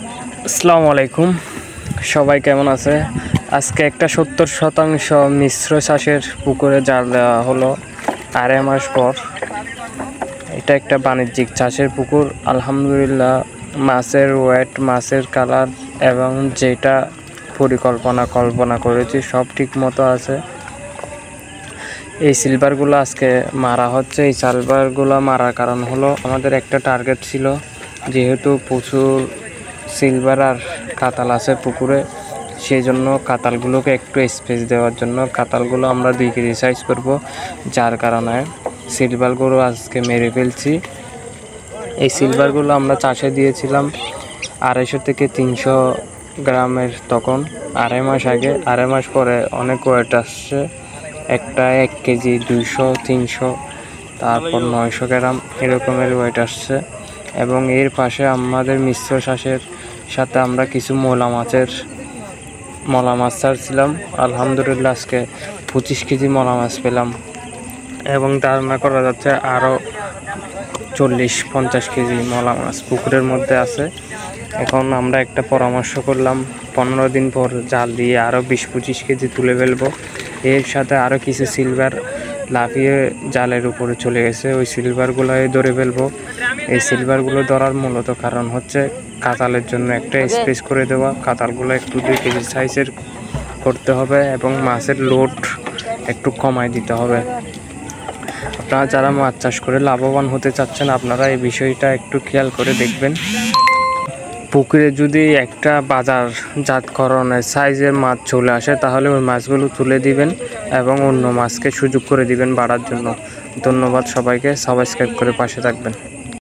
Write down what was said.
আসসালামু আলাইকুম, সবাই কেমন আছে? আজকে একটা 70% মিশ্র চাষের পুকুরে জাল দেওয়া হলো 2.5 মাস পর। এটা একটা বাণিজ্যিক চাষের পুকুর। আলহামদুলিল্লাহ, মাছের ওয়েট, মাছের কালার এবং যেটা কল্পনা করেছি সব ঠিক মতো আছে। এই সিলভারগুলো আজকে মারা হচ্ছে। এই সিলভারগুলো মারার কারণ হলো, আমাদের একটা টার্গেট ছিল, যেহেতু প্রচুর সিলভার আর কাতাল আছে পুকুরে, সেই জন্য কাতালগুলোকে একটু স্পেস দেওয়ার জন্য কাতালগুলো আমরা 2 কেজি সাইজ করব, যার কারণে সিলভারগুলো আজকে মেরে ফেলছি। এই সিলভারগুলো আমরা চাষে দিয়েছিলাম 250 থেকে 300 গ্রামের, তখন 2.5 মাস আগে। 2.5 মাস পরে অনেক ওয়েট আসছে, একটা 1 কেজি 200, 300, তারপর 900 গ্রাম এরকমের ওয়েট আসছে। এবং এর পাশে আমাদের মিশ্র চাষের সাথে আমরা কিছু মলা মাছ ছাড়ছিলাম। আলহামদুলিল্লাহ আজকে 25 কেজি মলা মাছ পেলাম এবং ধারণা করা যাচ্ছে আরও 40-50 কেজি মলা মাছ পুকুরের মধ্যে আছে। এখন আমরা একটা পরামর্শ করলাম, 15 দিন পর জাল দিয়ে আরও 20-25 কেজি তুলে ফেলবো। এর সাথে আরও কিছু সিলভার লাফিয়ে জালের উপরে চলে গেছে, ওই সিলভারগুলোই ধরে ফেলবো। এই সিলভারগুলো ধরার মূলত কারণ হচ্ছে কাতালের জন্য একটা স্পেস করে দেওয়া। কাতালগুলো একটু 2 কেজি সাইজের করতে হবে এবং মাছের লোড একটু কমায় দিতে হবে। আপনারা যারা মাছ চাষ করে লাভবান হতে চাচ্ছেন, আপনারা এই বিষয়টা একটু খেয়াল করে দেখবেন। পুকুরে যদি একটা বাজারজাতকরণের সাইজের মাছ চলে আসে, তাহলে ওই মাছগুলো তুলে দিবেন এবং অন্য মাছকে সুযোগ করে দিবেন বাড়ার জন্য। ধন্যবাদ সবাইকে, সাবস্ক্রাইব করে পাশে থাকবেন।